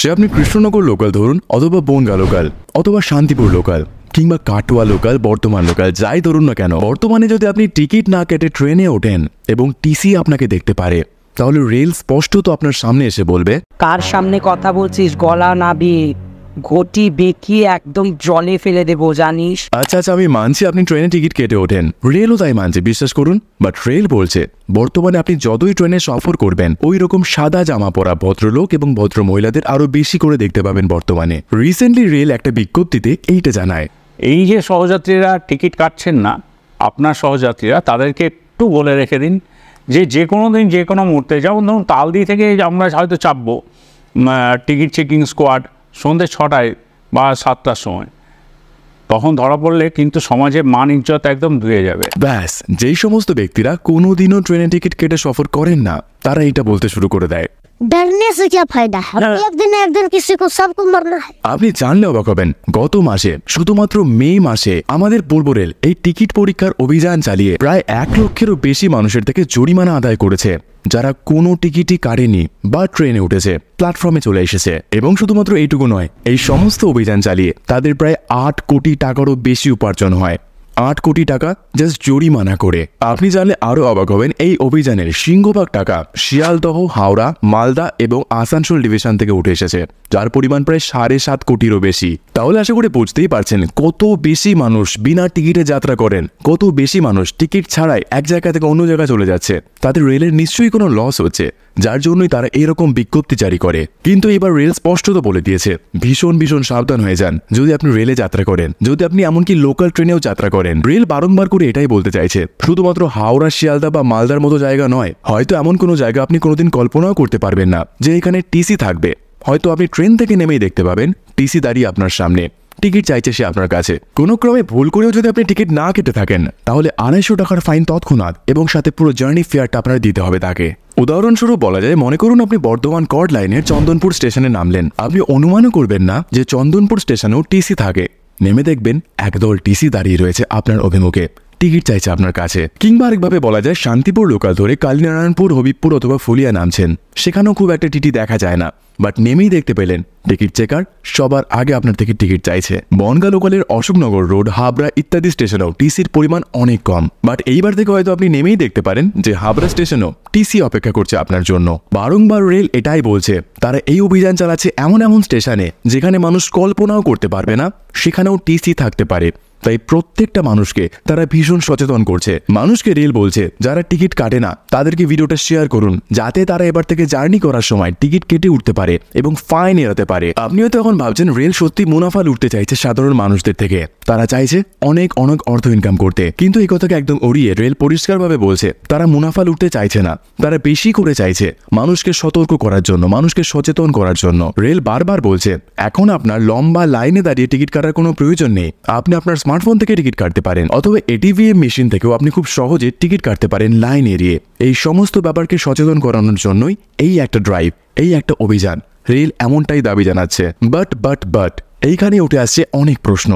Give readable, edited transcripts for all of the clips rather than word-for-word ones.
সে আপনি কৃষ্ণনগর লোকাল ধরুন, অথবা বনগাঁ লোকাল, অথবা শান্তিপুর লোকাল, কিংবা কাটোয়া লোকাল, বর্ধমান লোকাল, যাই ধরুন না কেন, বর্তমানে যদি আপনি টিকিট না কেটে ট্রেনে ওঠেন এবং টিসি আপনাকে দেখতে পারে, তাহলে রেল স্পষ্টত আপনার সামনে এসে বলবে, কার সামনে কথা বলছিস, গলা নাবি ঘটি বেঁকিয়ে একদম জলে ফেলে দেবো জানিস। আচ্ছা আমি মানছি আপনি ট্রেনে টিকিট কেটে ওঠেন, রেলও তাই মানছে, বিশ্বাস করুন। বাট রেল বলছে বর্তমানে আপনি যতই ট্রেনে সফর করবেন, ওই রকম সাদা জামা পরা ভদ্রলোক এবং ভদ্র মহিলাদের আরো বেশি করে দেখতে পাবেন বর্তমানে। রিসেন্টলি রেল একটা বিজ্ঞপ্তিতে এইটা জানায়। এই যে সহযাত্রীরা টিকিট কাটছেন না, আপনার সহযাত্রীরা, তাদেরকে একটু বলে রেখে দিন যে কোনো দিন যে কোনো মুহূর্তে, যেমন ধরুন তালদি থেকে আমরা হয়তো চাপবো টিকিট চেকিং স্কোয়াড সন্ধ্যে 6টায় বা 7টার সময়, তখন ধরা পড়লে কিন্তু সমাজে মান ইজ্জত একদম ধুয়ে যাবে। ব্যাস, যেই সমস্ত ব্যক্তিরা কোনোদিনও ট্রেনে টিকিট কেটে সফর করেন না, তারা এটা বলতে শুরু করে দেয়, डरने से क्या फायदा है, एक दिन किसी को सबको मरना है। আপনি জানলে অবাক হবেন, গত মাসে শুধুমাত্র মে মাসে আমাদের পূর্ব রেল এই টিকিট পরীক্ষার অভিযান চালিয়ে প্রায় 1 লক্ষেরও বেশি মানুষের থেকে জরিমানা আদায় করেছে, যারা কোনো টিকিটই কাটেনি বা ট্রেনে উঠেছে, প্ল্যাটফর্মে চলে এসেছে। এবং শুধুমাত্র এইটুকু নয়, এই সমস্ত অভিযান চালিয়ে তাদের প্রায় 8 কোটি টাকারও বেশি উপার্জন হয়। 8 কোটি টাকা জাস্ট জরিমানা করে। আপনি জানলে আরো অবাক হবেন, এই অভিযানের সিংহভাগ টাকা শিয়ালদহ, হাওড়া, মালদা এবং আসানসোল ডিভিশন থেকে উঠে এসেছে, যার পরিমাণ প্রায় 7.5 কোটিরও বেশি। তাহলে আশা করে বুঝতেই পারছেন কত বেশি মানুষ বিনা টিকিটে যাত্রা করেন, কত বেশি মানুষ টিকিট ছাড়াই এক জায়গা থেকে অন্য জায়গায় চলে যাচ্ছে। তাদের রেলের নিশ্চয়ই কোনো লস হচ্ছে, যার জন্যই তারা এরকম বিজ্ঞপ্তি জারি করে। কিন্তু এবার রেল স্পষ্টত বলে দিয়েছে, ভীষণ সাবধান হয়ে যান যদি আপনি রেলে যাত্রা করেন, যদি আপনি এমনকি লোকাল ট্রেনেও যাত্রা করেন। রেল বারংবার করে এটাই বলতে চাইছে, শুধুমাত্র হাওড়া, শিয়ালদা বা মালদার মতো জায়গা নয়, হয়তো এমন কোনো জায়গা আপনি কোনোদিন কল্পনাও করতে পারবেন না যে এখানে টিসি থাকবে। হয়তো আপনি ট্রেন থেকে নেমেই দেখতে পাবেন টিসি দাঁড়িয়ে আপনার সামনে, টিকিট চাইছে সে আপনার কাছে। কোনো ক্রমে ভুল করেও যদি আপনি টিকিট না কেটে থাকেন, তাহলে 250 টাকার ফাইন তৎক্ষণাৎ, এবং সাথে পুরো জার্নি ফেয়ারটা আপনার দিতে হবে তাকে। উদাহরণস্বরূপ বলা যায়, মনে করুন আপনি বর্ধমান কর্ড লাইনের চন্দনপুর স্টেশনে নামলেন। আপনি অনুমানও করবেন না যে চন্দনপুর স্টেশনেও টিসি থাকে। নেমে দেখবেন একদল টিসি দাঁড়িয়ে রয়েছে আপনার অভিমুখে, টিকিট চাইছে আপনার কাছে। কিংবা আরেকভাবে বলা যায়, শান্তিপুর লোকাল ধরে কালীনারায়ণপুর, হবিবপুর অথবা ফুলিয়া নামছেন, সেখানেও খুব একটা টিটি দেখা যায় না, বাট নেমেই দেখতে পেলেন টিকিট চেকার সবার আগে আপনার থেকে টিকিট চাইছে। বনগাঁ লোকালের অশোকনগর রোড, হাবড়া ইত্যাদি স্টেশনেও টিসির পরিমাণ অনেক কম, বাট এইবার থেকে হয়তো আপনি নেমেই দেখতে পারেন যে হাবড়া স্টেশনেও টিসি অপেক্ষা করছে আপনার জন্য। বারংবার রেল এটাই বলছে, তারা এই অভিযান চালাচ্ছে এমন স্টেশনে যেখানে মানুষ কল্পনাও করতে পারবে না সেখানেও টিসি থাকতে পারে। তাই প্রত্যেকটা মানুষকে তারা ভীষণ সচেতন করছে। মানুষকে রেল বলছে, যারা টিকিট কাটে না তাদেরকে ভিডিওটা শেয়ার করুন, যাতে তারা এবার থেকে জার্নি করার সময় টিকিট কেটে উঠতে পারে এবং ফাইন এড়াতে পারে। আপনিও তো এখন ভাবছেন রেল সত্যি মুনাফা লুটতে চাইছে সাধারণ মানুষদের থেকে, তারা চাইছে অনেক অর্থ ইনকাম করতে। কিন্তু এই কথাকে একদম উড়িয়ে রেল পরিষ্কারভাবে বলছে, তারা মুনাফা লুটতে চাইছে না, তারা বেশি করে চাইছে মানুষকে সতর্ক করার জন্য, মানুষকে সচেতন করার জন্য। রেল বারবার বলছে, এখন আপনার লম্বা লাইনে দাঁড়িয়ে টিকিট কাটার কোনো প্রয়োজন নেই, আপনি আপনার স্মার্টফোন থেকে টিকিট কাটতে পারেন, অথবা এটিভিএম মেশিন থেকেও আপনি খুব সহজে টিকিট কাটতে পারেন লাইন এড়িয়ে। এই সমস্ত ব্যাপারকে সচেতন করানোর জন্যই এই একটা ড্রাইভ, এই একটা অভিযান। রেল এমনটাই দাবি জানাচ্ছে। বাট এইখানে উঠে আসছে অনেক প্রশ্ন।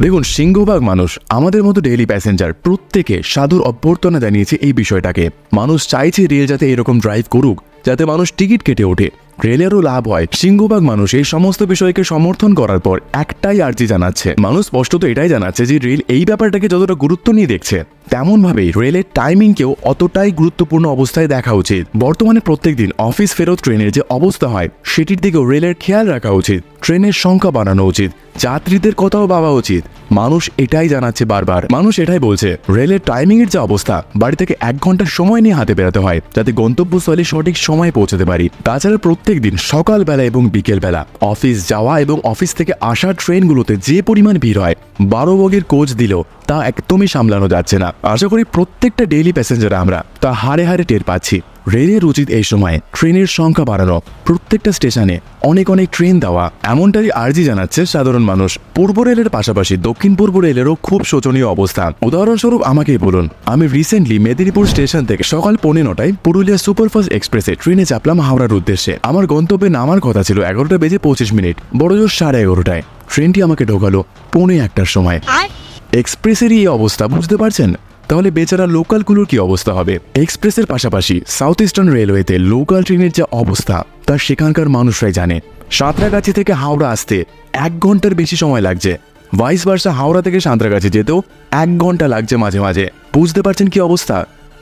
দেখুন, সিংহভাগ মানুষ, আমাদের মতো ডেইলি প্যাসেঞ্জার, প্রত্যেকে সাধুর অভ্যর্থনা জানিয়েছে এই বিষয়টাকে। মানুষ চাইছে রেল যাতে এরকম ড্রাইভ করুক, যাতে মানুষ টিকিট কেটে ওঠে, রেলেরও লাভ হয়। সিংহভাগ মানুষ এই সমস্ত বিষয়কে সমর্থন করার পর একটাই আর্জি জানাচ্ছে, মানুষ স্পষ্টত এটাই জানাচ্ছে যে রেল এই ব্যাপারটাকে যতটা গুরুত্ব নিয়ে দেখছে, তেমনভাবেই রেলের টাইমিংকেও অতটাই গুরুত্বপূর্ণ অবস্থায় দেখা উচিত। বর্তমানে প্রত্যেকদিন অফিস ফেরত ট্রেনের যে অবস্থা হয়, সেটির দিকেও রেলের খেয়াল রাখা উচিত, ট্রেনের সংখ্যা বাড়ানো উচিত, যাত্রীদের কথাও ভাবা উচিত। মানুষ এটাই জানাচ্ছে বারবার, মানুষ এটাই বলছে, রেলের টাইমিং এর যে অবস্থা, বাড়ি থেকে 1 ঘন্টার সময় নিয়ে হাতে বেরোতে হয় যাতে গন্তব্যস্থলে সঠিক সময়ে পৌঁছাতে পারি। তাছাড়া প্রত্যেকদিন সকালবেলা এবং বিকেলবেলা অফিস যাওয়া এবং অফিস থেকে আসা ট্রেনগুলোতে যে পরিমাণ ভিড় হয়, 12 বগির কোচ দিলেও তা একদমই সামলানো যাচ্ছে না। আশা করি প্রত্যেকটা ডেইলি প্যাসেঞ্জার আমরা তা হাড়ে টের পাচ্ছি। রেলের উচিত এই সময় ট্রেনের সংখ্যা বাড়ানো, প্রত্যেকটা স্টেশনে অনেক ট্রেন দেওয়া, এমনটাই আর্জি জানাচ্ছে সাধারণ মানুষ। পূর্ব রেলের পাশাপাশি দক্ষিণ পূর্ব রেলেরও খুব শোচনীয় অবস্থা। উদাহরণস্বরূপ আমাকেই বলুন, আমি রিসেন্টলি মেদিনীপুর স্টেশন থেকে সকাল 9:15টায় পুরুলিয়া সুপারফাস্ট এক্সপ্রেসে ট্রেনে চাপলাম হাওড়ার উদ্দেশ্যে। আমার গন্তব্যে নামার কথা ছিল 11:25 বড়জোর 11:30টায়। ট্রেনটি আমাকে ঢোকালো 1:45টার সময়। এক্সপ্রেসেরই এই অবস্থা, বুঝতে পারছেন? তাহলে বেচারা লোকালগুলোর কি অবস্থা হবে? এক্সপ্রেসের পাশাপাশি সাউথ ইস্টার্ন রেলওয়েতে লোকাল ট্রেনের যে অবস্থা তা সেখানকার মানুষরাই জানে। সাঁতরাগাছি থেকে হাওড়া আসতে 1 ঘন্টার বেশি সময় লাগছে, ভাইস ভার্সা হাওড়া থেকে সাঁতরাগাছি যেতেও 1 ঘন্টা লাগছে মাঝে মাঝে। বুঝতে পারছেন কি অবস্থা?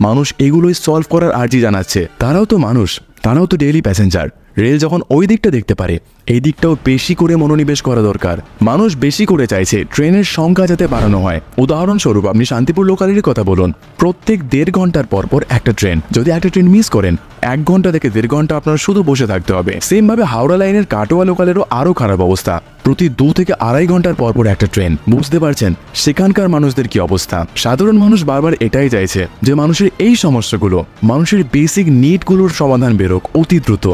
মানুষ এগুলোই সলভ করার আর্জি জানাচ্ছে। তারাও তো মানুষ, তারাও তো ডেইলি প্যাসেঞ্জার। রেল যখন ওই দিকটা দেখতে পারে, এই দিকটাও বেশি করে মনোনিবেশ করা দরকার। মানুষ বেশি করে চাইছে ট্রেনের সংখ্যা যাতে বাড়ানো হয়। উদাহরণস্বরূপ আপনি শান্তিপুর লোকালেরই কথা বলুন, প্রত্যেক 1.5 ঘন্টার পর পর একটা ট্রেন। যদি একটা ট্রেন মিস করেন 1 ঘন্টা থেকে 1.5 ঘন্টা আপনার শুধু বসে থাকতে হবে। সেম ভাবে হাওড়া লাইনের কাটোয়া লোকালেরও আরও খারাপ অবস্থা, প্রতি 2 থেকে 2.5 ঘন্টার পর পর একটা ট্রেন। বুঝতে পারছেন সেখানকার মানুষদের কি অবস্থা? সাধারণ মানুষ বারবার এটাই চাইছে যে মানুষের এই সমস্যাগুলো, মানুষের বেসিক নিডগুলোর সমাধান বেরোক অতি দ্রুত।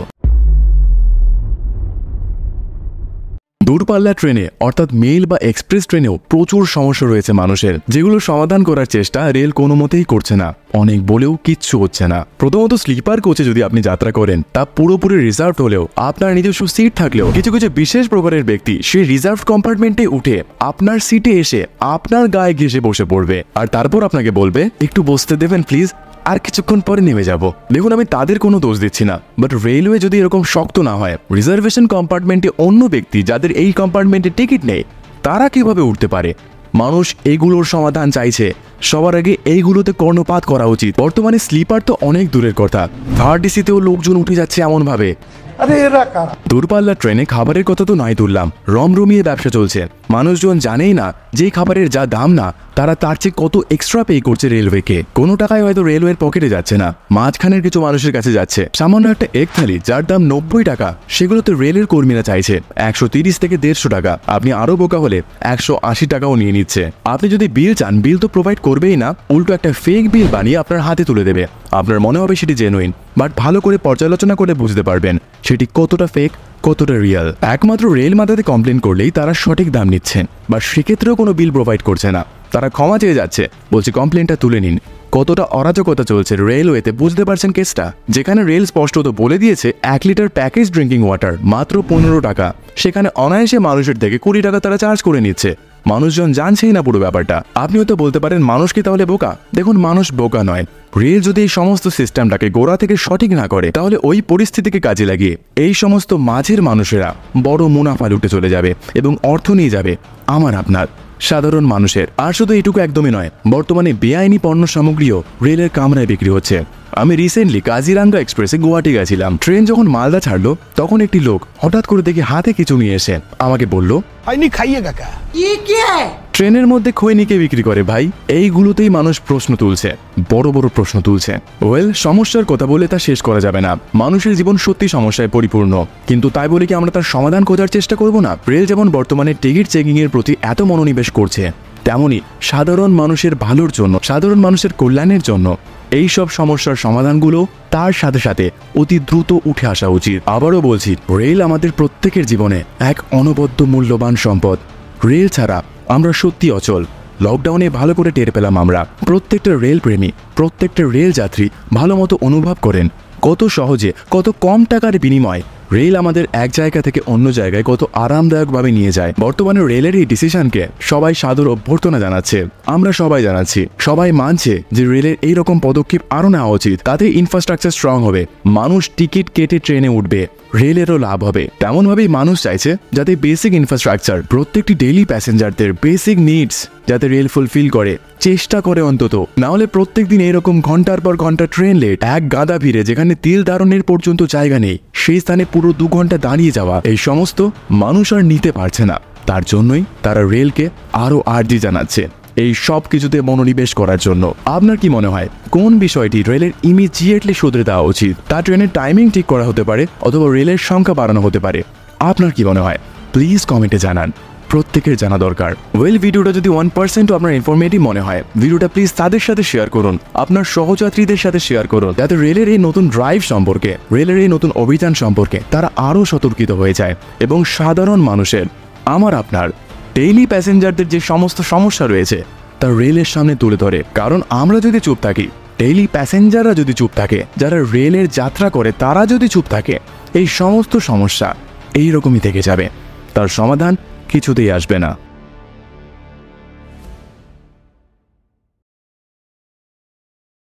দূরপাল্লা ট্রেনে অর্থাৎ মেল বা এক্সপ্রেস ট্রেনেও প্রচুর সমস্যা রয়েছে মানুষের, যেগুলো সমাধান করার চেষ্টা রেল কোনো মতেই করছে না। অনেক বলেও কিচ্ছু হচ্ছে না। প্রথমত স্লিপার কোচে যদি আপনি যাত্রা করেন, তা পুরোপুরি রিজার্ভ হলেও আপনার নিজস্ব সিট থাকলেও কিছু কিছু বিশেষ প্রকারের ব্যক্তি সেই রিজার্ভ কম্পার্টমেন্টে উঠে আপনার সিটে এসে আপনার গায়ে ঘেঁষে বসে পড়বে, আর তারপর আপনাকে বলবে একটু বসতে দেবেন প্লিজ, আর কিছুক্ষণ পরে নেমে যাব। দেখুন, আমি তাদের কোনো দোষ দিচ্ছি না, বাট রেলওয়ে যদি এরকম শক্ত না হয়, রিজার্ভেশন কম্পার্টমেন্টে অন্য ব্যক্তি যাদের এই কম্পার্টমেন্টে টিকিট নেই তারা কিভাবে উঠতে পারে? মানুষ এগুলোর সমাধান চাইছে। সবার আগে এইগুলোতে কর্ণপাত করা উচিত। বর্তমানে স্লিপার তো অনেক দূরের কথা, থার্ড এসিতেও লোকজন উঠে যাচ্ছে এমন ভাবে। দূরপাল্লা ট্রেনে খাবারের কথা তো নাই তুললাম, রমরমিয়ে ব্যবসা চলছে। মানুষজন জানেই না যে খাবারের যা দাম না, তারা তার চেয়ে কত এক্সট্রা পে করছে রেলওয়েকে। কোনো টাকায় হয়তো রেলওয়ের পকেটে যাচ্ছে না, মাঝখানের কিছু মানুষের কাছে যাচ্ছে। সামান্য একটা এক থালি যার দাম 90 টাকা, সেগুলোতে রেলের কর্মীরা চাইছে 130 থেকে 150 টাকা। আপনি আরো বোকা হলে 180 টাকাও নিয়ে নিচ্ছে। আপনি যদি বিল চান, বিল তো প্রোভাইড করবেই না, উল্টো একটা ফেক বিল বানিয়ে আপনার হাতে তুলে দেবে। আপনার মনে হবে সেটি জেনুইন, বাট ভালো করে পর্যালোচনা করে বুঝতে পারবেন সেটি কতটা ফেক, কতটা রিয়েল। একমাত্র রেল মাথাতে কমপ্লেন করলেই তারা সঠিক দাম নিচ্ছেন, বা সেক্ষেত্রেও কোনো বিল প্রোভাইড করছে না। তারা ক্ষমা চেয়ে যাচ্ছে, বলছে কমপ্লেনটা তুলে নিন। কতটা অরাজকতা চলছে রেলওয়েতে বুঝতে পারছেন কেসটা? যেখানে রেল স্পষ্টত বলে দিয়েছে 1 লিটার প্যাকেজ ড্রিঙ্কিং ওয়াটার মাত্র 15 টাকা, সেখানে অনায়াসে মানুষের থেকে 20 টাকা তারা চার্জ করে নিচ্ছে। মানুষজন জানছেই না পুরো ব্যাপারটা। আপনি হয়তো বলতে পারেন মানুষ কি তাহলে বোকা? দেখুন, মানুষ বোকা নয়। রেল যদি এই সমস্ত সিস্টেমটাকে গোড়া থেকে সঠিক না করে, তাহলে ওই পরিস্থিতিকে কাজে লাগিয়ে এই সমস্ত মাঝের মানুষেরা বড় মুনাফা লুটে চলে যাবে এবং অর্থ নিয়ে যাবে আমার আপনার সাধারণ মানুষের। আর শুধু এটুকু একদমই নয়, বর্তমানে বেআইনি পণ্য সামগ্রীও রেলের কামরায় বিক্রি হচ্ছে। আমি রিসেন্টলি কাজিরাঙ্গা এক্সপ্রেসে গুয়াহাটি গেছিলাম। ট্রেন যখন মালদা ছাড়লো, তখন একটি লোক হঠাৎ করে দেখি হাতে কিছু নিয়ে এসে আমাকে বলল, ট্রেনের মধ্যে খৈনিকে বিক্রি করে ভাই। এইগুলোতেই মানুষ প্রশ্ন তুলছে, বড় বড় প্রশ্ন তুলছে। ওয়েল, সমস্যার কথা বলে তা শেষ করা যাবে না। মানুষের জীবন সত্যি সমস্যায় পরিপূর্ণ, কিন্তু তাই বলে কি আমরা তার সমাধান খোঁজার চেষ্টা করব না? রেল যেমন বর্তমানে টিকিট চেকিং এর প্রতি এত মনোনিবেশ করছে, তেমনি সাধারণ মানুষের ভালোর জন্য, সাধারণ মানুষের কল্যাণের জন্য এই সব সমস্যার সমাধানগুলো তার সাথে সাথে অতি দ্রুত উঠে আসা উচিত। আবারও বলছি, রেল আমাদের প্রত্যেকের জীবনে এক অনবদ্য মূল্যবান সম্পদ। রেল ছাড়া আমরা সত্যি অচল। লকডাউনে ভালো করে টের পেলাম আমরা। প্রত্যেকটা রেল প্রেমী, প্রত্যেকটা রেল যাত্রী ভালো মতো অনুভব করেন কত সহজে, কত কম টাকার বিনিময়ে রেল আমাদের এক জায়গা থেকে অন্য জায়গায় কত আরামদায়কভাবে নিয়ে যায়। বর্তমানে রেলের এই ডিসিশনকে সবাই সাদর অভ্যর্থনা জানাচ্ছে। আমরা সবাই জানাচ্ছি, সবাই মানছে যে রেলের এইরকম পদক্ষেপ আরও নেওয়া উচিত। তাতে ইনফ্রাস্ট্রাকচার স্ট্রং হবে, মানুষ টিকিট কেটে ট্রেনে উঠবে, রেলেরও লাভ হবে। তেমনভাবেই মানুষ চাইছে যাতে বেসিক ইনফ্রাস্ট্রাকচার, প্রত্যেকটি ডেইলি প্যাসেঞ্জারদের বেসিক নিডস যাতে রেল ফুলফিল করে, চেষ্টা করে অন্তত। না হলে প্রত্যেকদিন এরকম ঘন্টার পর ঘন্টা ট্রেন লেট, এক গাদা ভিড়ে যেখানে তিল ধারণের পর্যন্ত জায়গা নেই, সেই স্থানে পুরো 2 ঘন্টা দাঁড়িয়ে যাওয়া, এই সমস্ত মানুষ আর নিতে পারছে না। তার জন্যই তারা রেলকে আরও আর্জি জানাচ্ছে এই সব কিছুতে মনোনিবেশ করার জন্য। আপনার কি মনে হয় কোন বিষয়টি রেলের ইমিডিয়েটলি শুধরে দেওয়া উচিত? তা ট্রেনের টাইমিং ঠিক করা হতে পারে, অথবা রেলের সংখ্যা বাড়ানো হতে পারে। আপনার কি মনে হয় প্লিজ কমেন্টে জানান, প্রত্যেকের জানা দরকার। ওয়েল, ভিডিওটা যদি 1% আপনার ইনফরমেটিভ মনে হয়, ভিডিওটা প্লিজ তাদের সাথে শেয়ার করুন, আপনার সহযাত্রীদের সাথে শেয়ার করুন, যাতে রেলের এই নতুন ড্রাইভ সম্পর্কে, রেলের এই নতুন অভিযান সম্পর্কে তারা আরও সতর্কিত হয়ে যায় এবং সাধারণ মানুষের, আমার আপনার ডেইলি প্যাসেঞ্জারদের যে সমস্ত সমস্যা রয়েছে তা রেলের সামনে তুলে ধরে। কারণ আমরা যদি চুপ থাকি, ডেইলি প্যাসেঞ্জাররা যদি চুপ থাকে, যারা রেলের যাত্রা করে তারা যদি চুপ থাকে, এই সমস্ত সমস্যা এইরকমই থেকে যাবে, তার সমাধান কিছুতেই আসবে না।